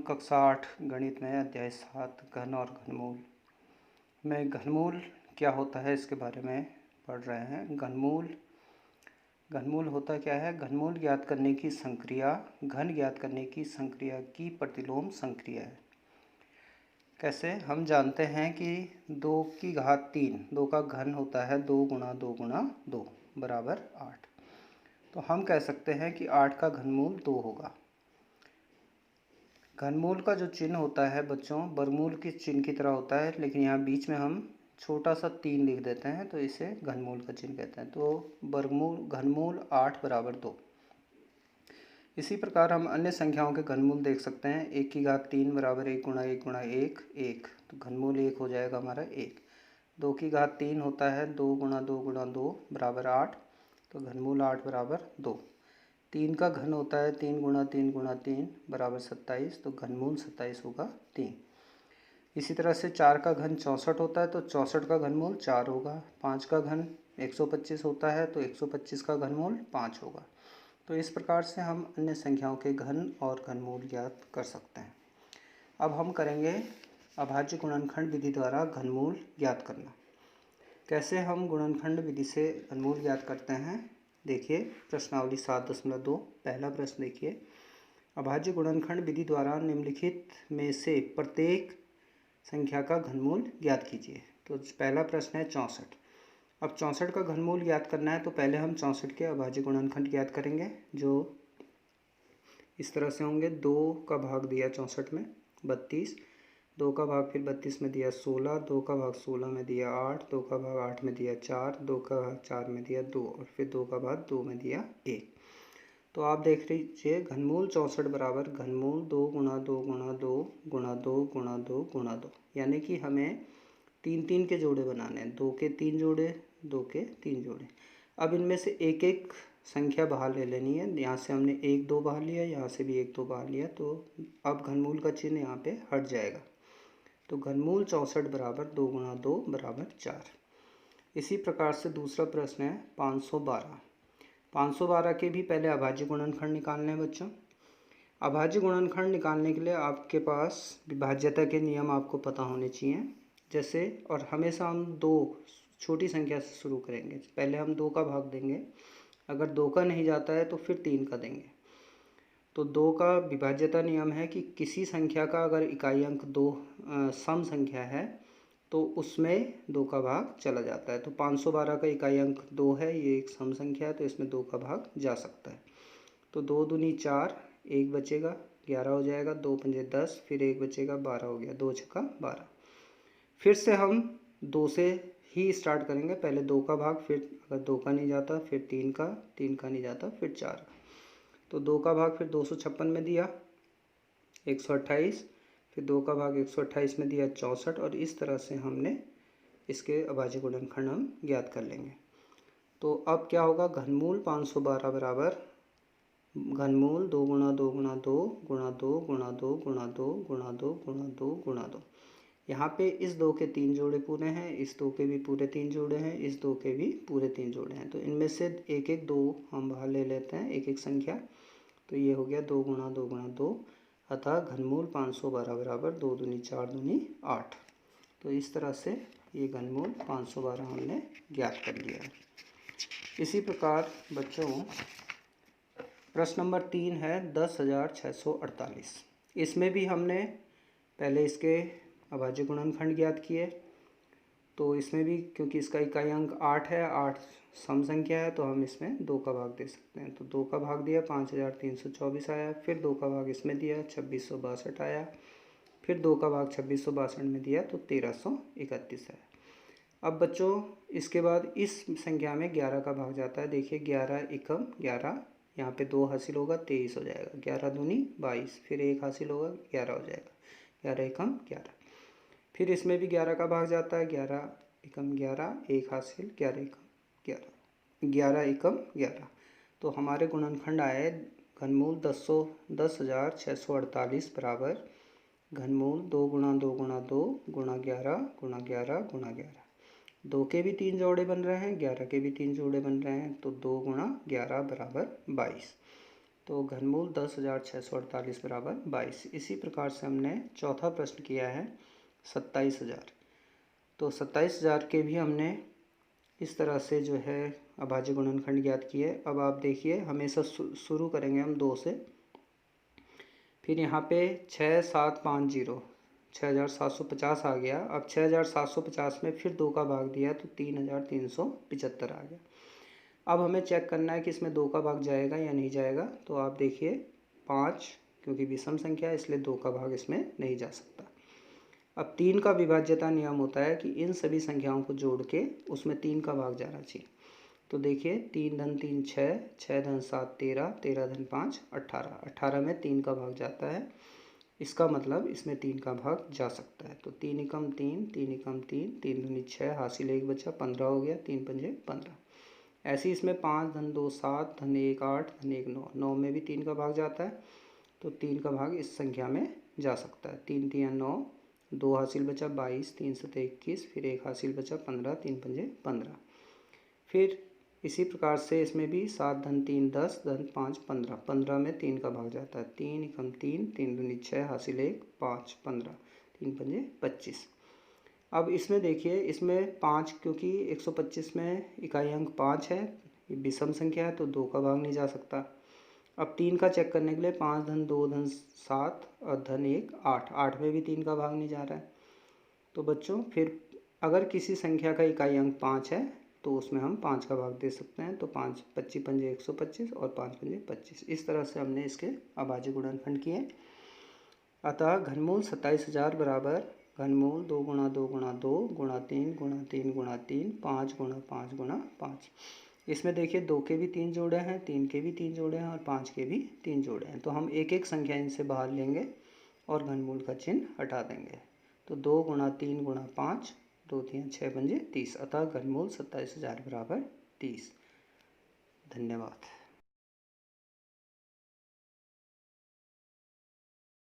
कक्षा 8 गणित में अध्याय 7 घन और घनमूल में घनमूल क्या होता है इसके बारे में पढ़ रहे हैं। घनमूल होता क्या है? घनमूल ज्ञात करने की संक्रिया घन ज्ञात करने की संक्रिया की प्रतिलोम संक्रिया है। कैसे? हम जानते हैं कि 2 की घात 3 2 का घन होता है 2 गुणा 2 गुणा 2 बराबर 8। तो हम कह सकते हैं कि 8 का घनमूल 2 होगा। घनमूल का जो चिन्ह होता है बच्चों वर्गमूल के चिन्ह की तरह होता है, लेकिन यहाँ बीच में हम छोटा सा 3 लिख देते हैं तो इसे घनमूल का चिन्ह कहते हैं। तो घनमूल 8 बराबर 2। इसी प्रकार हम अन्य संख्याओं के घनमूल देख सकते हैं। 1 की घात 3 बराबर 1 गुणा 1 गुणा 1 1, तो घनमूल 1 हो जाएगा हमारा 1। 2 की घात 3 होता है 2 गुणा 2 गुणा 2 बराबर 8, तो घनमूल 8 बराबर 2। 3 का घन होता है 3 गुणा 3 गुणा 3 बराबर 27, तो घनमूल 27 होगा 3। इसी तरह से 4 का घन 64 होता है तो 64 का घनमूल 4 होगा। 5 का घन 125 होता है तो 125 का घनमूल 5 होगा। तो इस प्रकार से हम अन्य संख्याओं के घन और घनमूल ज्ञात कर सकते हैं। अब हम करेंगे अभाज्य गुणनखंड विधि द्वारा घनमूल ज्ञात करना। कैसे हम गुणनखंड विधि से घनमूल ज्ञात करते हैं? देखिए प्रश्नावली 7.2 पहला प्रश्न देखिए। अभाज्य गुणनखंड विधि द्वारा निम्नलिखित में से प्रत्येक संख्या का घनमूल ज्ञात कीजिए। तो पहला प्रश्न है 64। अब 64 का घनमूल ज्ञात करना है तो पहले हम 64 के अभाज्य गुणनखंड ज्ञात करेंगे, जो इस तरह से होंगे। 2 का भाग दिया 64 में 32, 2 का भाग फिर 32 में दिया 16, 2 का भाग 16 में दिया 8, 2 का भाग 8 में दिया 4, 2 का भाग 4 में दिया 2 और फिर 2 का भाग 2 में दिया 1। तो आप देख लीजिए घनमूल 64 बराबर घनमूल 2 गुणा 2 गुणा 2 गुणा 2 गुणा 2 गुणा 2, यानी कि हमें 3 के जोड़े बनाने हैं। 2 के 3 जोड़े, 2 के 3 जोड़े। अब इनमें से एक एक संख्या बाहर ले लेनी है। यहाँ से हमने 1 2 बाहर लिया, यहाँ से भी 1 2 बाहर लिया, तो अब घनमूल का चिन्ह यहाँ पे हट जाएगा। तो घनमूल 64 बराबर 2 गुणा 2 बराबर 4। इसी प्रकार से दूसरा प्रश्न है 512। 512 के भी पहले अभाज्य गुणनखंड निकालने हैं बच्चों। अभाज्य गुणनखंड निकालने के लिए आपके पास विभाज्यता के नियम आपको पता होने चाहिए। जैसे, और हमेशा हम 2 छोटी संख्या से शुरू करेंगे। पहले हम 2 का भाग देंगे, अगर 2 का नहीं जाता है तो फिर 3 का देंगे। तो 2 का विभाज्यता नियम है कि किसी संख्या का अगर इकाई अंक 2 सम संख्या है तो उसमें 2 का भाग चला जाता है। तो 512 का इकाई अंक 2 है, ये एक सम संख्या है तो इसमें 2 का भाग जा सकता है। तो 2 दूनी 4, 1 बचेगा 11 हो जाएगा, 2 पंजे 10, फिर 1 बचेगा 12 हो गया, 2 छक्का 12। फिर से हम 2 से ही स्टार्ट करेंगे। पहले 2 का भाग, फिर अगर 2 का नहीं जाता फिर 3 का, 3 का नहीं जाता फिर 4 का। तो 2 का भाग फिर 256 में दिया 128, फिर 2 का भाग 128 में दिया 64, और इस तरह से हमने इसके अभाज्य गुणनखंड हम ज्ञात कर लेंगे। तो अब क्या होगा? घनमूल 512 बराबर घनमूल 2 गुणा 2 गुणा 2 गुणा 2 गुणा 2 गुणा 2 गुणा 2 गुणा 2 गुणा 2। यहाँ पे इस 2 के 3 जोड़े पूरे हैं, इस 2 के भी पूरे 3 जोड़े हैं, इस 2 के भी पूरे 3 जोड़े हैं। तो इनमें से एक एक 2 हम बाहर ले लेते हैं, एक एक संख्या। तो ये हो गया 2 गुणा 2 गुणा 2, अतः घनमूल 512 बराबर 2 दूनी 4 दूनी 8। तो इस तरह से ये घनमूल 512 हमने ज्ञात कर लिया है। इसी प्रकार बच्चों प्रश्न नंबर 3 है 10,648। इसमें भी हमने पहले इसके अभाज्य गुणनखंड ज्ञात किए। तो इसमें भी क्योंकि इसका इकाई अंक 8 है, 8 सम संख्या है, तो हम इसमें 2 का भाग दे सकते हैं। तो 2 का भाग दिया 5324 आया, फिर 2 का भाग इसमें दिया 2662 आया, फिर 2 का भाग 2662 में दिया तो 1331 आया। अब बच्चों इसके बाद इस संख्या में 11 का भाग जाता है। देखिए 11 एकम 11, यहाँ पे 2 हासिल होगा 23 हो जाएगा, 11 दूनी 22, फिर 1 हासिल होगा 11 हो जाएगा, 11 एकम 11। फिर इसमें भी 11 का भाग जाता है, 11 एकम 11, 1 हासिल 11 एकम 11, 11 एकम 11। तो हमारे गुणनखंड आए घनमूल 10,648 बराबर घनमूल 2 गुणा 2 गुणा 2 गुणा 11 गुणा 11 गुणा 11। 2 के भी 3 जोड़े बन रहे हैं, 11 के भी 3 जोड़े बन रहे हैं, तो 2 गुणा 11 बराबर 22। तो घनमूल 10,648 बराबर 22। इसी प्रकार से हमने चौथा प्रश्न किया है 27,000। तो 27,000 के भी हमने इस तरह से जो है अभाज्य गुणनखंड ज्ञात किए। अब आप देखिए हमेशा शुरू करेंगे हम 2 से, फिर यहाँ पे 6750 6750 आ गया। अब 6750 में फिर 2 का भाग दिया तो 3375 आ गया। अब हमें चेक करना है कि इसमें 2 का भाग जाएगा या नहीं जाएगा। तो आप देखिए 5, क्योंकि विषम संख्या है इसलिए 2 का भाग इसमें नहीं जा सकता। अब 3 का विभाज्यता नियम होता है कि इन सभी संख्याओं को जोड़ के उसमें 3 का भाग जाना चाहिए। तो देखिए 3 धन 3 6, 6 धन 7 13, 13 धन 5 18, 18 में 3 का भाग जाता है। इसका मतलब इसमें 3 का भाग जा सकता है। तो 3 एकम 3, 3 एकम 3, 3 दूनी 6, हासिल 1 बचा, 15 हो गया, 3 पंजे 15। ऐसे ही इसमें 5 धन 2 7, धन 1 8, धन 1 9, 9 में भी 3 का भाग जाता है। तो 3 का भाग इस संख्या में जा सकता है। 3 3 9, 2 हासिल बचा 22, 3 7 21, फिर 1 हासिल बचा 15, 3 पंजे 15। फिर इसी प्रकार से इसमें भी 7 धन 3 10, धन 5 15, 15 में 3 का भाग जाता है। 3 एकम 3, 3 दूनी 6, हासिल 1 5, 15, 3 पंजे 25। अब इसमें देखिए इसमें 5, क्योंकि 125 में इकाई अंक 5 है, ये विषम संख्या है तो 2 का भाग नहीं जा सकता। अब 3 का चेक करने के लिए 5 धन 2 धन 7 और धन 1 8, 8 में भी 3 का भाग नहीं जा रहा है। तो बच्चों फिर अगर किसी संख्या का इकाई अंक 5 है तो उसमें हम 5 का भाग दे सकते हैं। तो 5 25 पंजे 125 और 5 पंजे 25। इस तरह से हमने इसके अभाज्य गुणनखंड किए। अतः घनमूल 27,000 बराबर घनमूल 2 गुणा 2 गुणा 2 गुणा 3 गुणा 3 गुणा 3 5 गुणा 5 गुणा 5। इसमें देखिए 2 के भी 3 जोड़े हैं, 3 के भी 3 जोड़े हैं और 5 के भी 3 जोड़े हैं। तो हम एक एक संख्या इनसे बाहर लेंगे और घनमूल का चिन्ह हटा देंगे। तो 2 गुणा 3 गुणा 5, 2 3 6 पंजे 30। अतः घनमूल 27,000 बराबर 30। धन्यवाद।